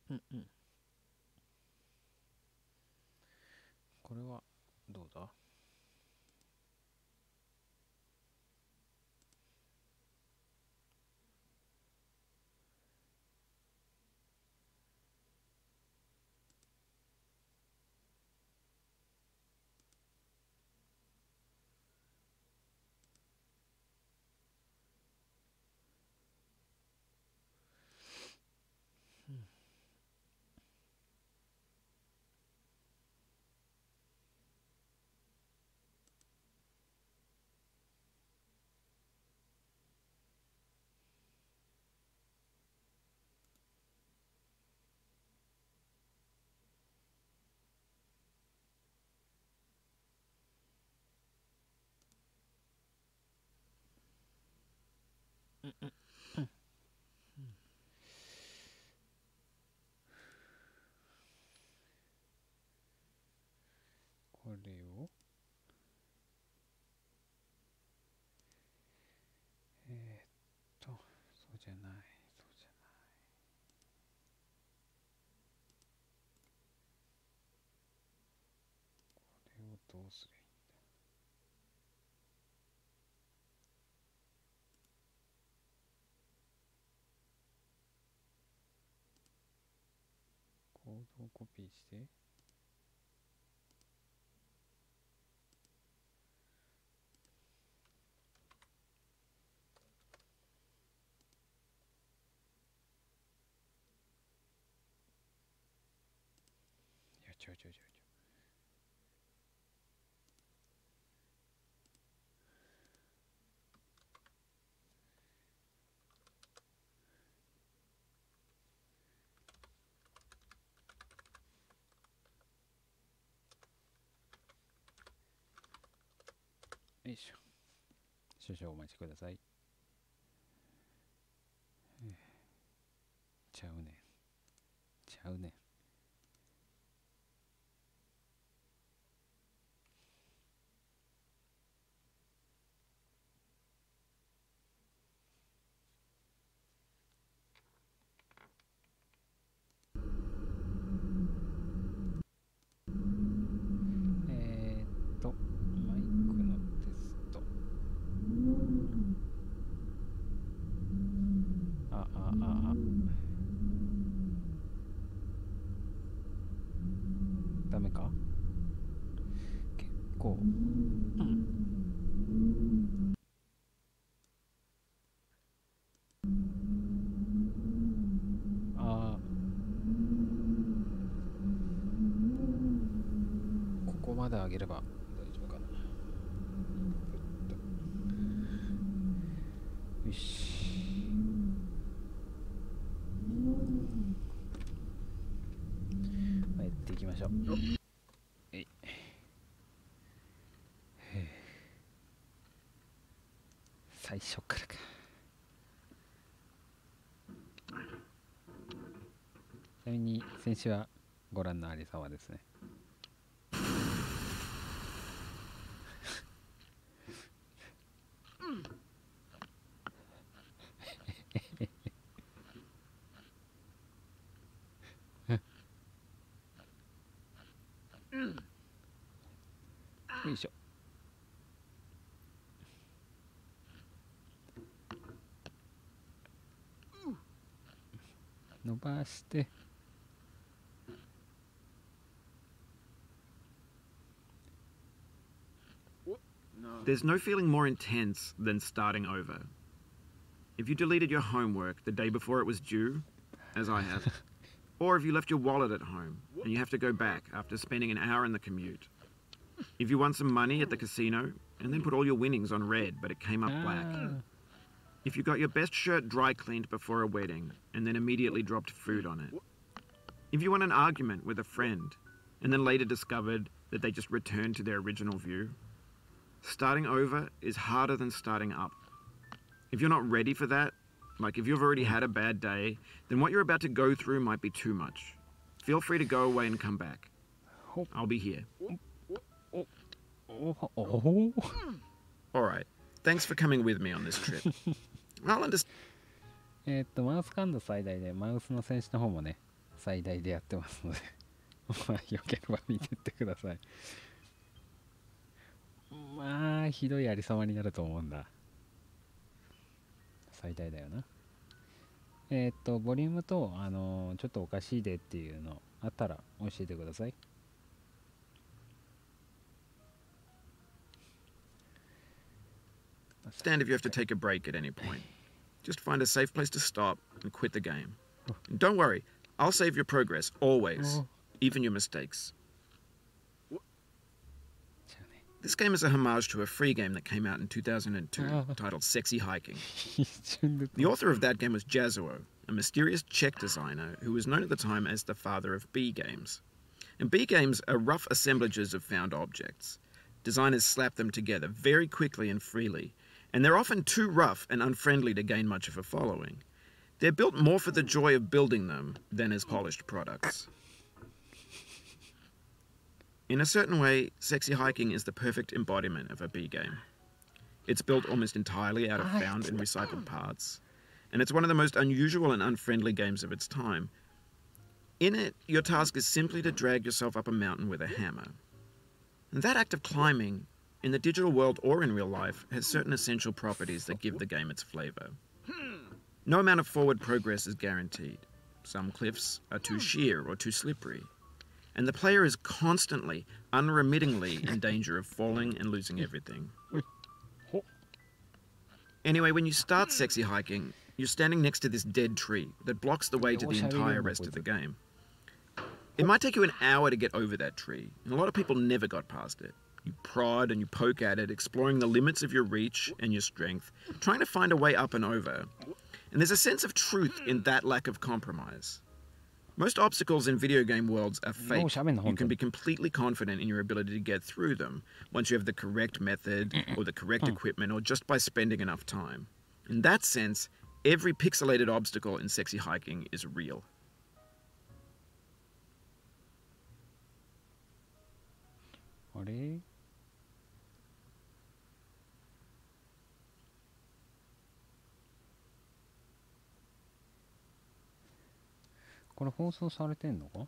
うんうん。これはどうだ？うんうんうん。これをそうじゃない、そうじゃない。これをどうすればいい？コードをコピーして、いや、違う違う違う違う。よいしょ。少々お待ちください。ちゃうねん。ちゃうねん。マイクのテスト。ダメか？結構、うん。ここまで上げれば大丈夫かな。よし。やっていきましょう。最初からか。ちなみに先週はご覧の有様ですね。よいしょ。伸ばして。There's no feeling more intense than starting over. If you deleted your homework the day before it was due, as I have, or if you left your wallet at home and you have to go back after spending an hour in the commute. If you won some money at the casino and then put all your winnings on red but it came up black. If you got your best shirt dry cleaned before a wedding and then immediately dropped food on it. If you won an argument with a friend and then later discovered that they just returned to their original view. Starting over is harder than starting up. If you're not ready for that, like if you've already had a bad day, then what you're about to go through might be too much. Feel free to go away and come back. I'll be here. Alright, thanks for coming with me on this trip. I'll understand. マウス感度最大でマウスの選手の方もね、最大でやってますのでまあよければ見てってください。まあひどいありさまになると思うんだ。最大だよな。ボリュームとちょっとおかしいでっていうのあったら教えてください。Stand if you have to take a break at any point. Just find a safe place to stop and quit the game. And don't worry, I'll save your progress, always, even your mistakes. This game is a homage to a free game that came out in 2002 titled Sexy Hiking. The author of that game was Jazuo, a mysterious Czech designer who was known at the time as the father of B games. And B games are rough assemblages of found objects. Designers slap them together very quickly and freely, and they're often too rough and unfriendly to gain much of a following. They're built more for the joy of building them than as polished products. In a certain way, Sexy Hiking is the perfect embodiment of a B game. It's built almost entirely out of found and recycled parts, and it's one of the most unusual and unfriendly games of its time. In it, your task is simply to drag yourself up a mountain with a hammer. And that act of climbing, in the digital world or in real life, has certain essential properties that give the game its flavor. No amount of forward progress is guaranteed. Some cliffs are too sheer or too slippery, and the player is constantly, unremittingly in danger of falling and losing everything. Anyway, when you start Sexy Hiking, you're standing next to this dead tree that blocks the way to the entire rest of the game. It might take you an hour to get over that tree, and a lot of people never got past it. You prod and you poke at it, exploring the limits of your reach and your strength, trying to find a way up and over. And there's a sense of truth in that lack of compromise. Most obstacles in video game worlds are fake. You can be completely confident in your ability to get through them once you have the correct method or the correct equipment or just by spending enough time. In that sense, every pixelated obstacle in Sexy Hiking is real. あれこれ放送されてんのか。よ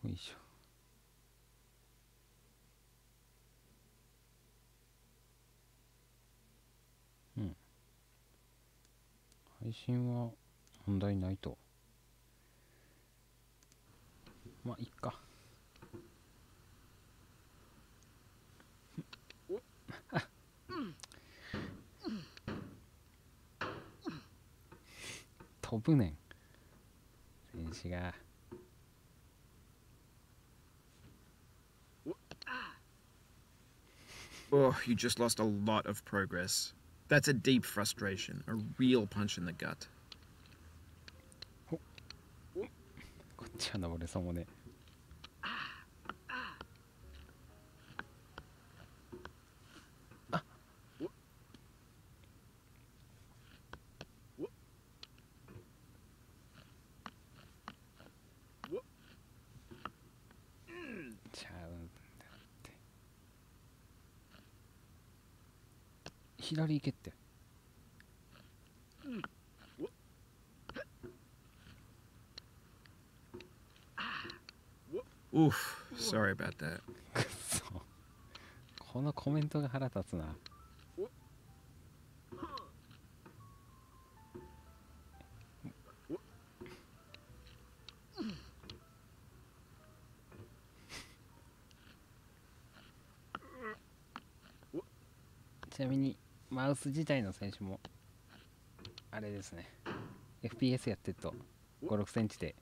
いしょ。うん。配信は問題ないと。まあいっか。飛ぶねん戦士が。Oh, you just lost a lot of progress. That's a deep frustration, a real punch in the gut. こっちは登れそうもね。ちゃうんだって。左行けって。Oof, sorry about that. くそ。このコメントが腹立つな。ちなみにマウス自体の選手もあれですね。FPS やってると5、6センチで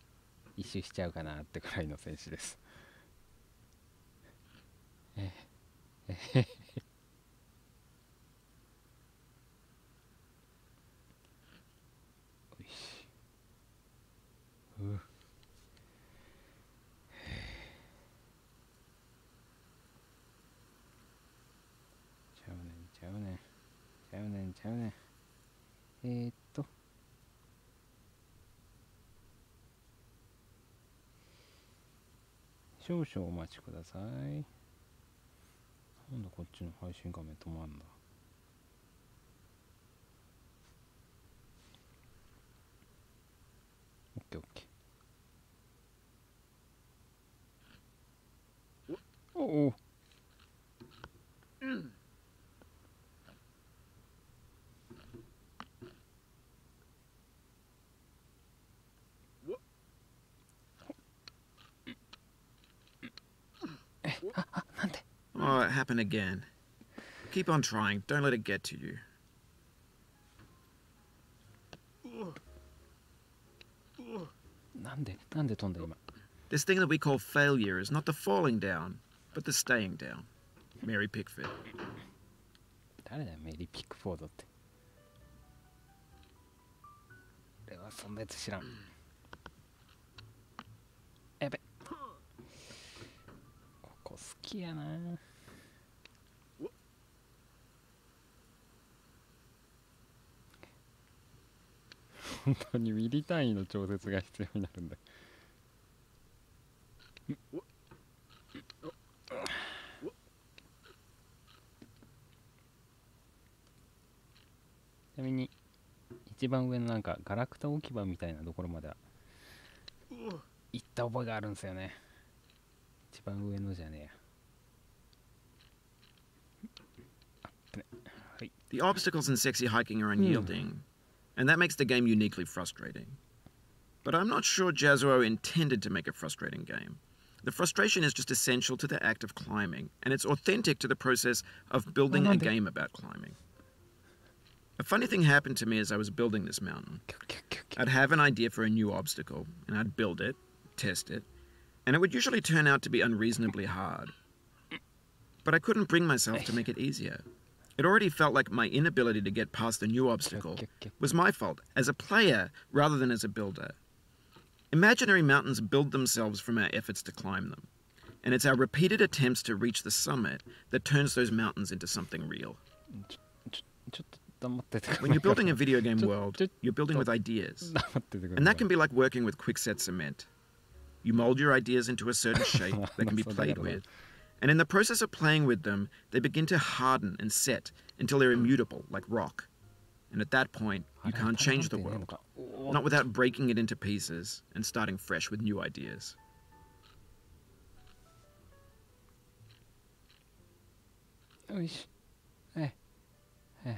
一周しちゃうかなってくらいの選手です。よし。ちゃうねんちゃうねんちゃうねんちゃうねん。少々お待ちください。なんだこっちの配信画面止まんだ。ケーオッケー。おお。なんで。Oh, it happened again. Keep on trying. Don't let it get to you. なんで飛んだ今。This thing that we call failure is not the falling down, but the staying down. Mary Pickford. 誰だよメリー・ピックフォードって。俺はそんなやつ知らん。やべ。ここ好きやな。本当にミリ単位の調節が必要になるんだ。ちなみに一番上のなんかガラクタ置き場みたいなところまでは行った覚えがあるんですよね。一番上のじゃねえや。はい。The obstacles in sexy hiking are unyielding, and that makes the game uniquely frustrating. But I'm not sure Jazuo intended to make a frustrating game. The frustration is just essential to the act of climbing, and it's authentic to the process of building a game about climbing. A funny thing happened to me as I was building this mountain. I'd have an idea for a new obstacle, and I'd build it, test it, and it would usually turn out to be unreasonably hard. But I couldn't bring myself to make it easier. It already felt like my inability to get past the new obstacle was my fault as a player rather than as a builder. Imaginary mountains build themselves from our efforts to climb them, and it's our repeated attempts to reach the summit that turns those mountains into something real. When you're building a video game world, you're building with ideas, and that can be like working with quickset cement. You mold your ideas into a certain shape that can be played with, and in the process of playing with them, they begin to harden and set until they're immutable, like rock. And at that point, you can't change the world, not without breaking it into pieces and starting fresh with new ideas. よし。はい。はい。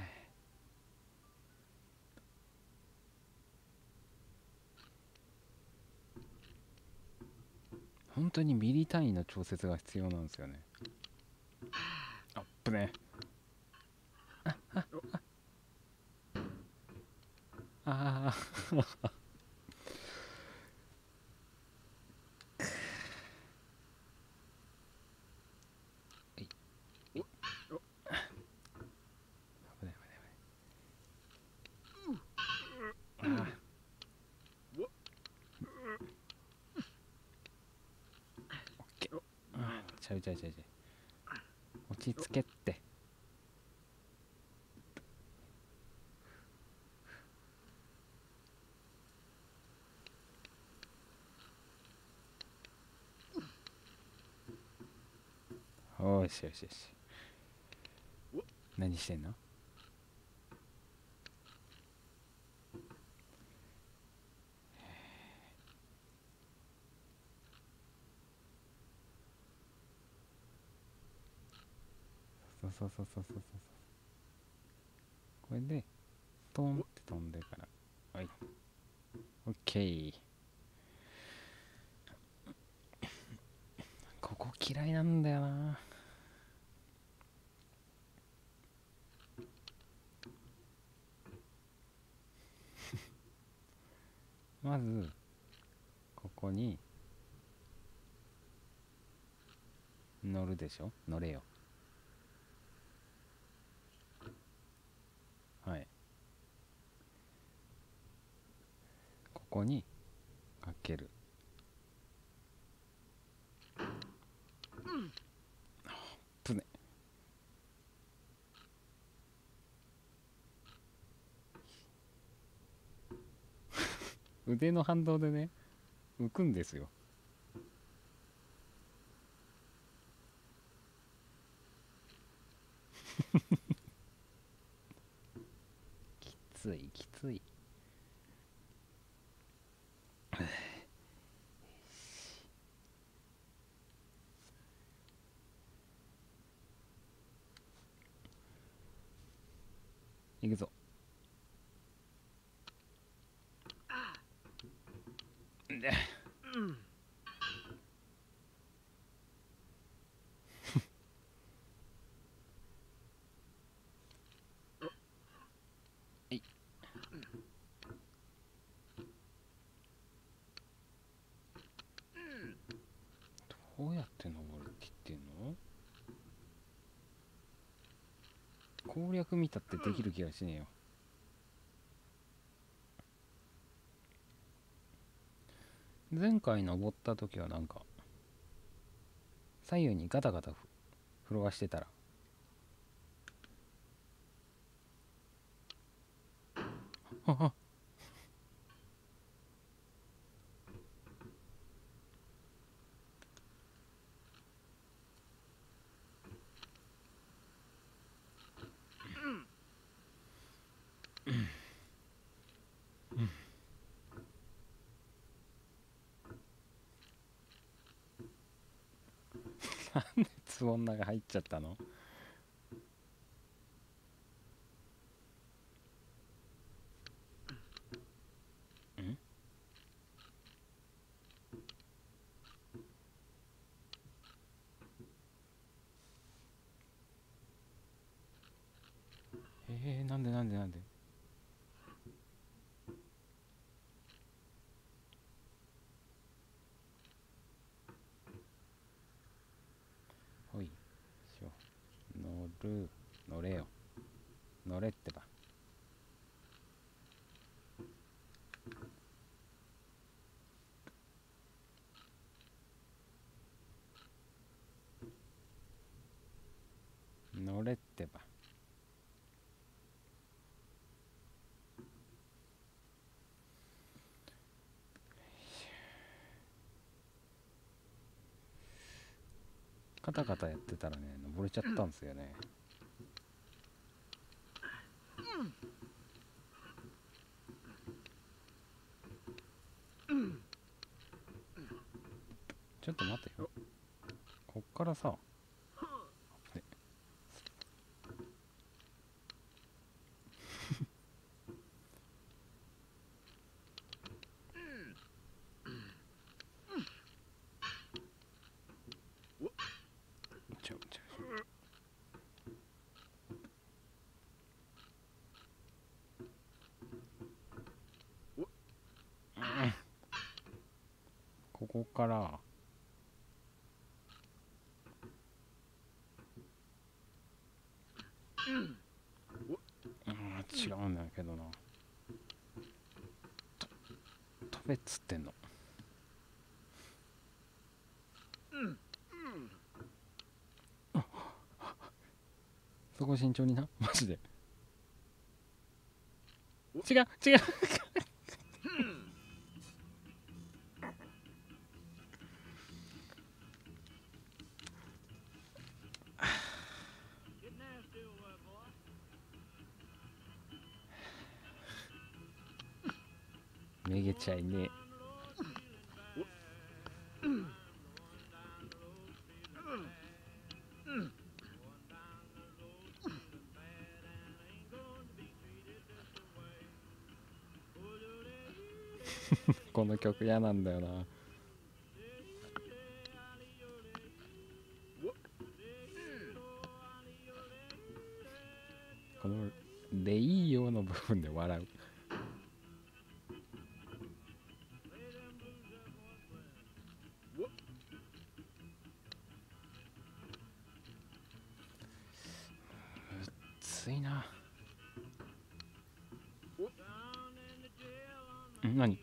本当にミリ単位の調節が必要なんですよね。あっぶね。ああ。ちゃう落ち着けって。よしよしよし。何してんの？そうこれでトンって飛んでからはいオッケー。ここ嫌いなんだよな。まずここに乗るでしょ。乗れよ。はい。ここにかける。ぶね。腕の反動でね浮くんですよ。きつい。いくぞ。でどうやって登るって言ってんの？攻略見たってできる気がしねえよ。前回登った時はなんか左右にガタガタ転がしてたらあなんで壺の中入っちゃったの？なんでほいしょ。乗れよ。乗れってば。乗れってば。カタカタやってたらね、登れちゃったんですよね。ちょっと待ってよ。こっからさ、ここから違うんだけどな。飛べっつってんの。そこ慎重にな、マジで。違うめげちゃいねえ。この曲嫌なんだよな。このレイヨーの部分で笑う。ついな。何？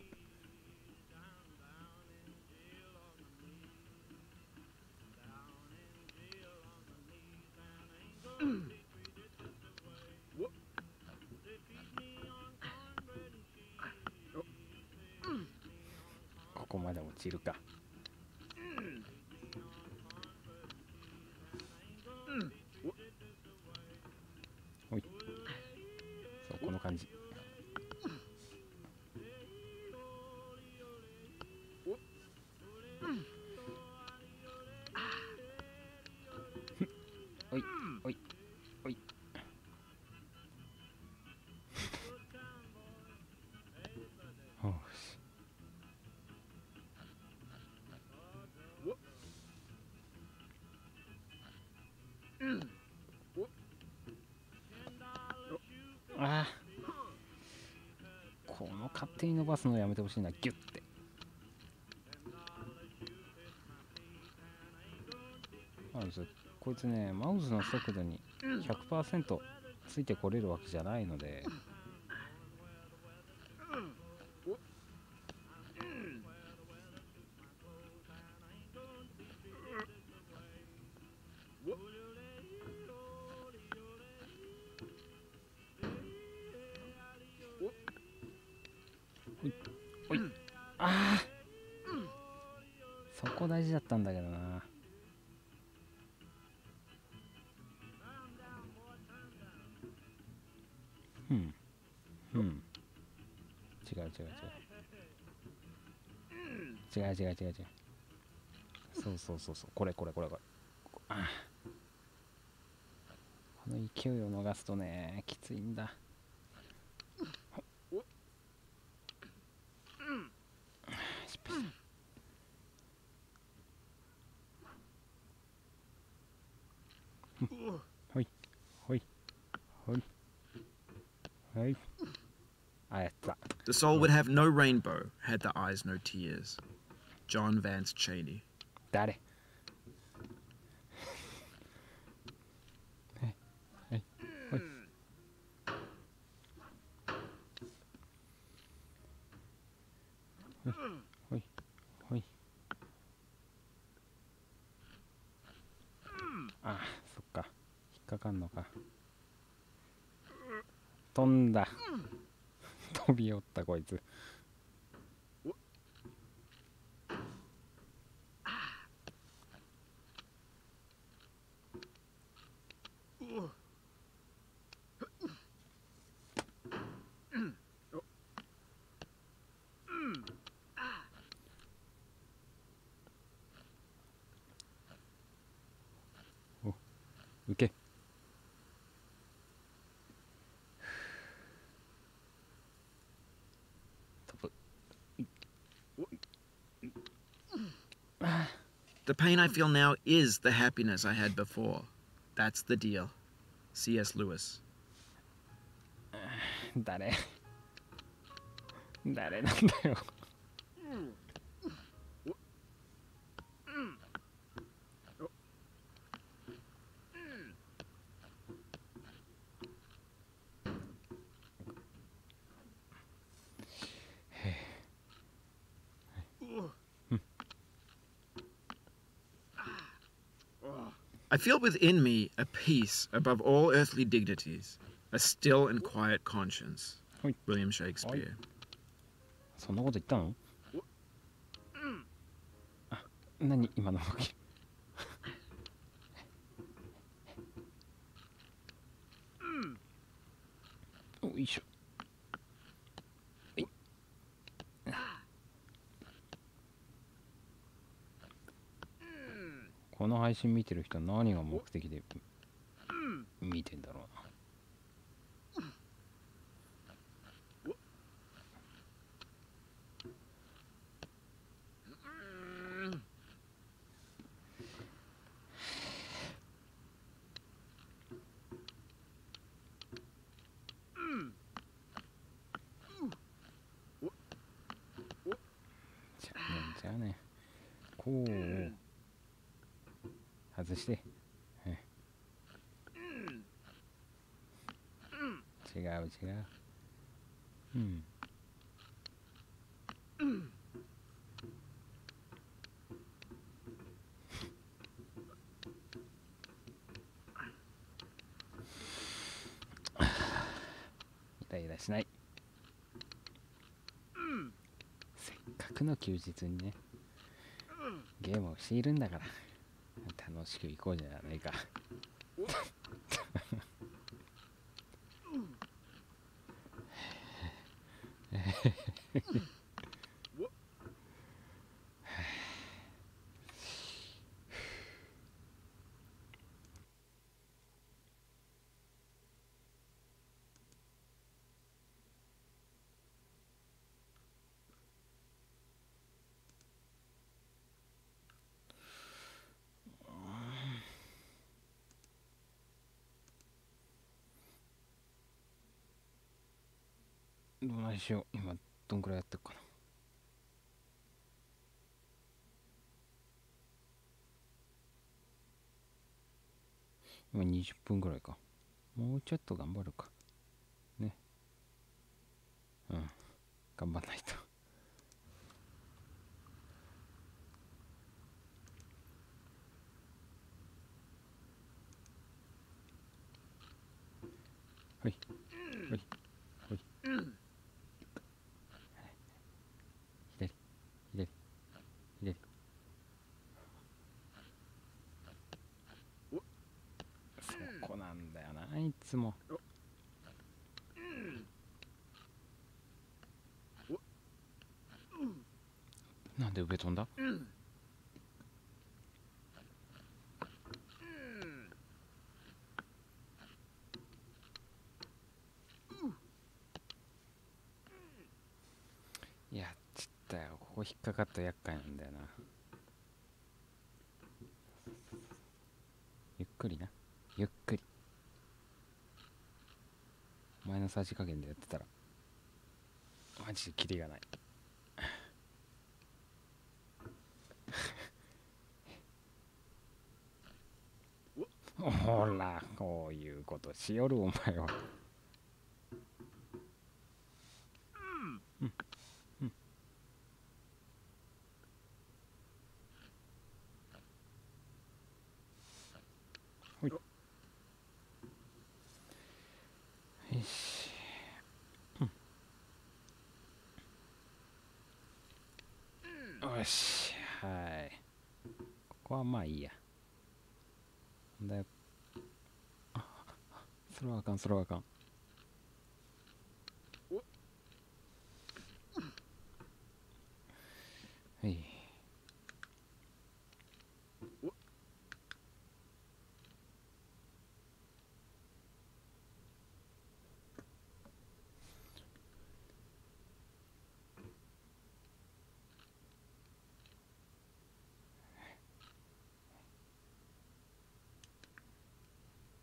ここまで落ちるか。おい、そうこの感じ。おいおいおい。ああ、この勝手に伸ばすのやめてほしいな。ギュッて。こいつね、マウスの速度に 100% ついてこれるわけじゃないので、おい、ああ、そこ大事だったんだけどな。違う。そう。これ。ああ、この勢いを逃すとね、きついんだ。失敗した。はい。あ、やった。The soul would have no rainbow had the eyes no tears. John Vance Cheney. 誰？ほい。あ、そっか。引っかかんのか。飛んだ。飛び寄ったこいつ。受け。The pain I feel now is the happiness I had before. That's the deal. C.S. Lewis. 誰なんだよ。I feel within me a peace above all earthly dignities, a still and quiet conscience. William Shakespeare. そんなこと言ったの？あ、何今の動き。おいしょ。この配信見てる人は何が目的で見てんだろうな。じゃあね、こう外して。違う。イライラしない。せっかくの休日にね、ゲームをしているんだから楽しく行こうじゃないか。どないしよう。今どんくらいやってるかな。今20分ぐらいか。もうちょっと頑張るかね。うん、頑張んないと。はいはいはい。左左左。そこなんだよな、いつも。なんで上飛んだ？やっちったよ。ここ引っかかったら厄介なんだよな。ゆっくりな、ゆっくり。お前のさじ加減でやってたらマジでキリがない。ほら、こういうことしよるお前は。うんうん。ほい。よし。よし。はい。ここはまあいいや。だよ。それはあかん、それはあかん。はい。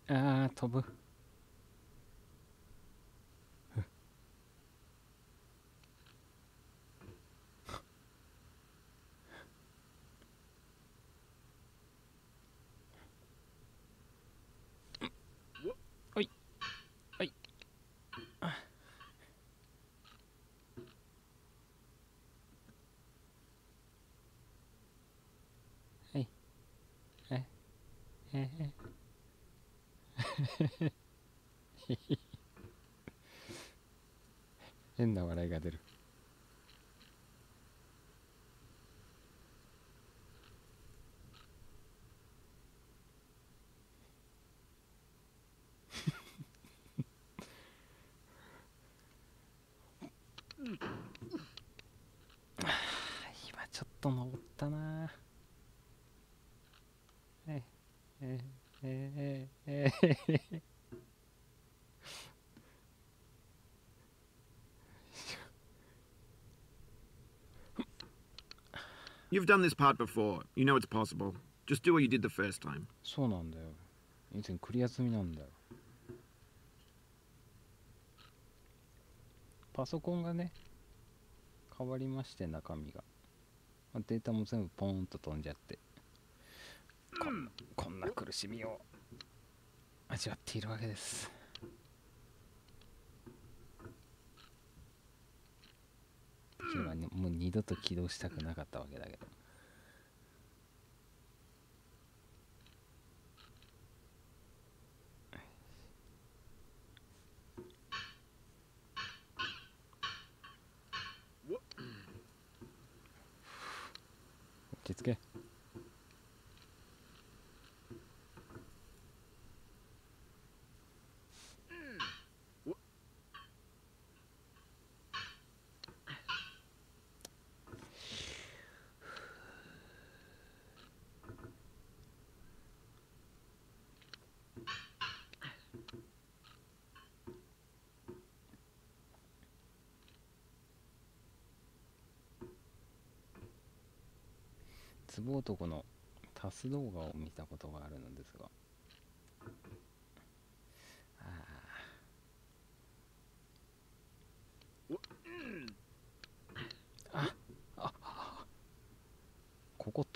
あー、飛ぶ。おいおい。はい。え変な笑いが出る。今ちょっと登ったな。えええええ You've done this part before. You know it's possible. Just do what you did the first time. そうなんだよ。以前クリア済みなんだよ。パソコンがね、変わりまして中身が。データも全部ポーンと飛んじゃって、こんな苦しみを味わっているわけです。できればね、もう二度と起動したくなかったわけだけど。落ち着け。壺男のタス動画を見たことがあるのですが、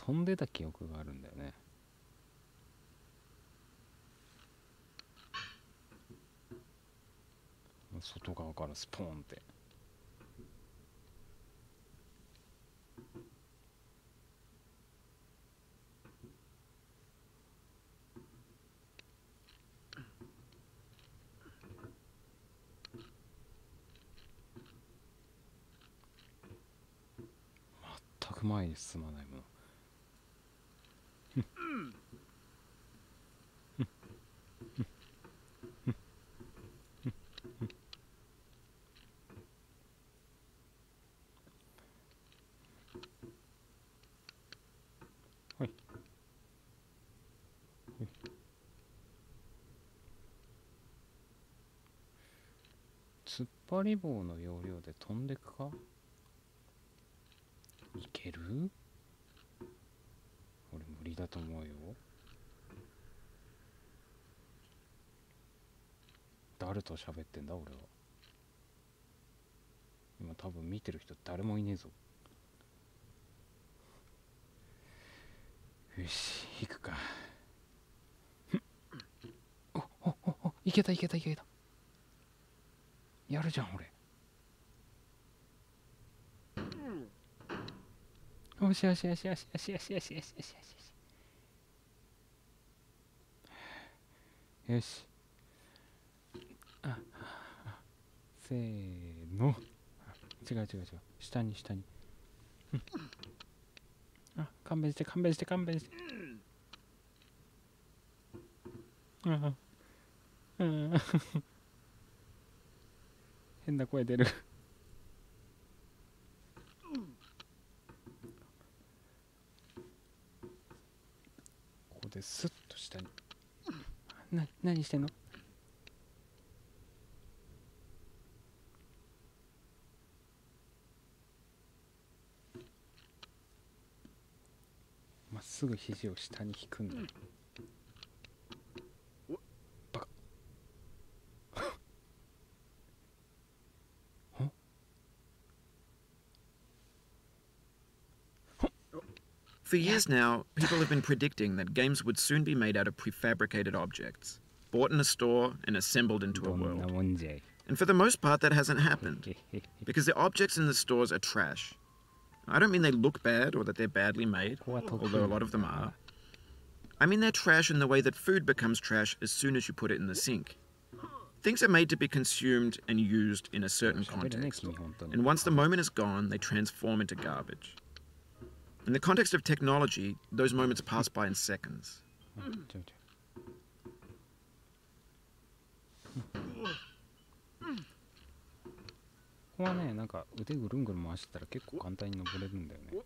飛んでた記憶があるんだよね。外側からスポーンって。全く前に進まないもの。はい。突っ張り棒の要領で飛んでくか？いける？俺無理だと思うよ。誰と喋ってんだ俺は。今多分見てる人誰もいねえぞ。よし、行くか。お、いけた。やるじゃん俺。よし。よし。せーの。違う。下に。勘弁して。変な声出る。ここでスッと下に。何してんの？まっすぐ肘を下に引くんだよ。バカ。For years now, people have been predicting that games would soon be made out of prefabricated objects, bought in a store and assembled into a world. And for the most part, that hasn't happened, because the objects in the stores are trash. I don't mean they look bad or that they're badly made, although a lot of them are. I mean they're trash in the way that food becomes trash as soon as you put it in the sink. Things are made to be consumed and used in a certain context, and once the moment is gone, they transform into garbage. In the context of technology, those moments pass by in seconds. ここはね、なんか腕ぐるんぐるん回してたら結構簡単に登れるんだよね。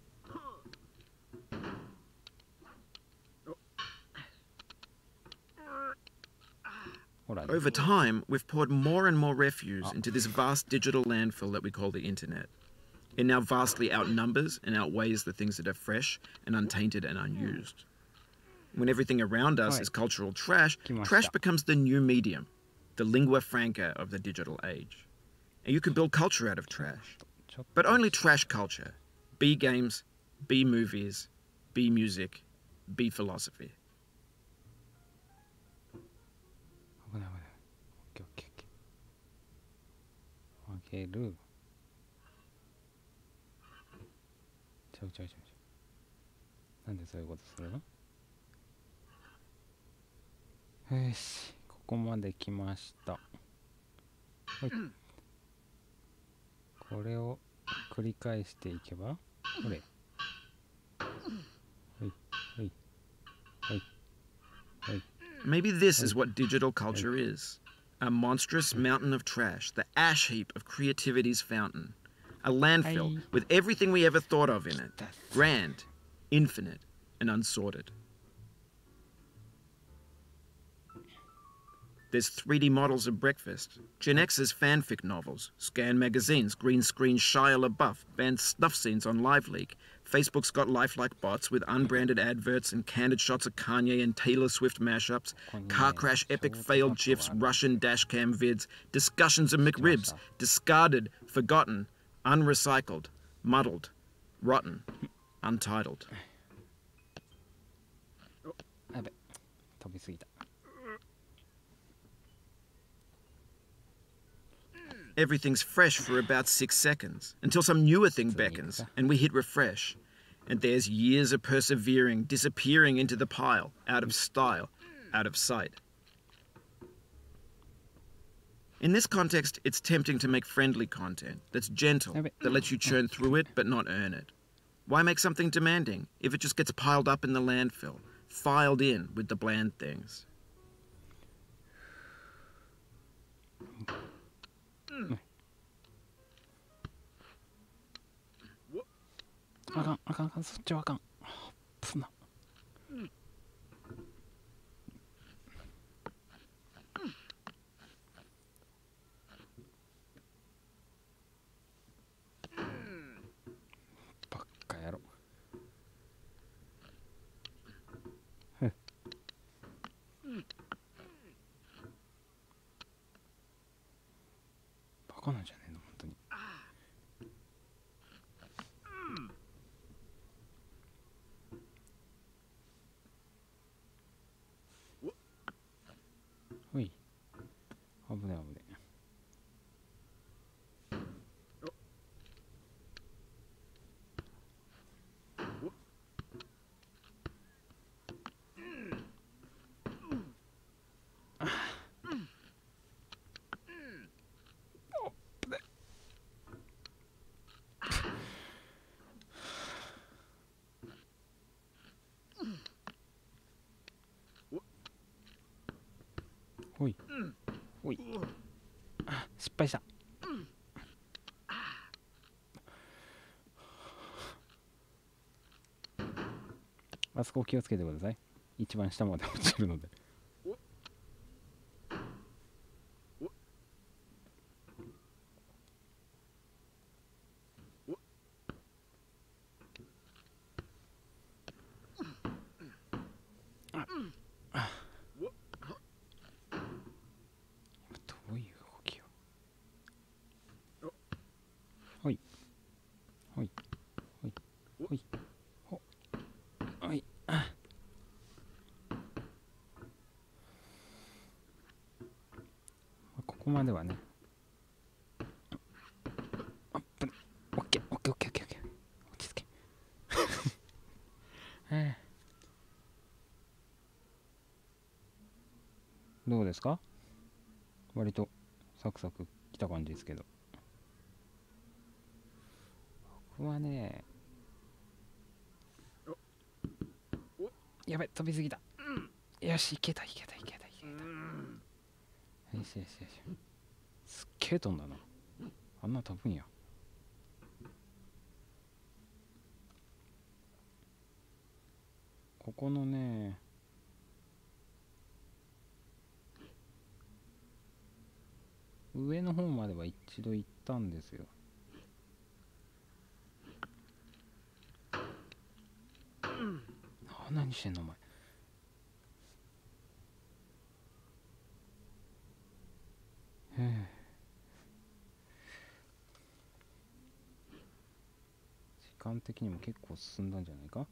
Over time, we've poured more and more refuse into this vast digital landfill that we call the internet. It now vastly outnumbers and outweighs the things that are fresh and untainted and unused. When everything around us is cultural trash, trash becomes the new medium, the lingua franca of the digital age. And you can build culture out of trash. But only trash culture. B games, B movies, B music, B philosophy. 開ける。ちゃう。なんでそういうことするの？よし、ここまで来ました。はい。これを繰り返していけば、これ。はい。Maybe this is what digital culture is. A monstrous mountain of trash, the ash heap of creativity's fountain. A landfill with everything we ever thought of in it. Grand, infinite, and unsorted. There's 3D models of breakfast, Gen X's fanfic novels, scan magazines, green screen Shia LaBeouf, banned snuff scenes on LiveLeak. Facebook's got lifelike bots with unbranded adverts and candid shots of Kanye and Taylor Swift mashups, car crash epic failed GIFs, Russian dashcam vids, discussions of McRibs, discarded, forgotten, unrecycled, muddled, rotten, untitled. 飛びすぎた。 Everything's fresh for about 6 seconds, until some newer thing beckons, and we hit refresh. And there's years of persevering disappearing into the pile, out of style, out of sight. In this context, it's tempting to make friendly content that's gentle, that lets you churn through it but not earn it. Why make something demanding if it just gets piled up in the landfill, filed in with the bland things? あかんあかんあかん、そっちはあかん。危な。ばっかやろ。バカなんじゃねえの本当に。ほい、危ね危ね。ほいほい、あ、失敗した。あそこ気をつけてください。一番下まで落ちるので。どういう動きを。ほいほいほいほいほほい。ここまではね。オッケーオッケーオッケーオッケーオッケー、落ち着け。どうですか？割とサクサクきた感じですけど、僕はね、やべ、飛びすぎた。よし、いけたいけたいけたいけた。よしよしよし、すっげえ飛んだな。あんな飛ぶんや。ここのね、上の方までは一度行ったんですよ。何してんのお前。時間的にも結構進んだんじゃないか。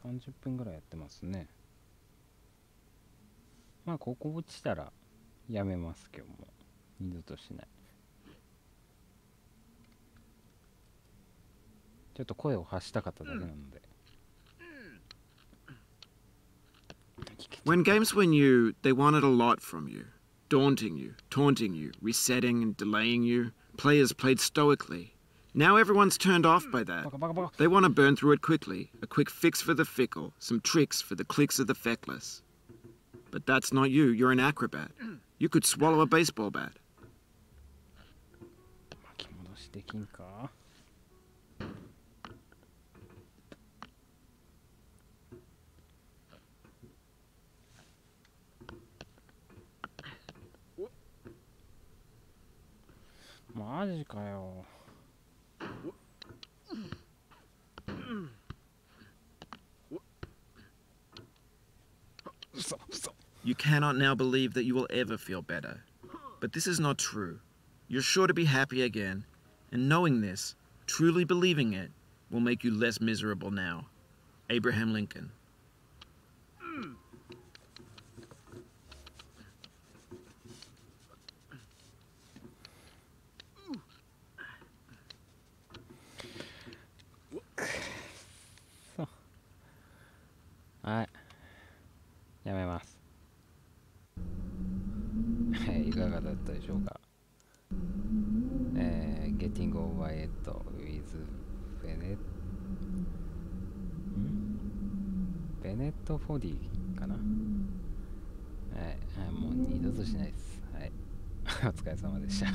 30分ぐらいやってますね。まあここ落ちたらやめます今日も。二度としない。ちょっと声を発したかっただけなので。When games were new, they wanted a lot from you. Daunting you, taunting you, resetting and delaying you. Players played stoically. Now everyone's turned off by that. They want to burn through it quickly. A quick fix for the fickle. Some tricks for the clicks of the feckless. But that's not you. You're an acrobat. You could swallow a baseball bat. 巻き戻しできんか。マジかよ。嘘嘘。 You cannot now believe that you will ever feel better. But this is not true. You're sure to be happy again, and knowing this, truly believing it, will make you less miserable now. Abraham Lincoln. はい、やめます。いかがだったでしょうか。Getting over it withベネット・フォディかな。はい、もう二度としないです。はい、お疲れ様でした。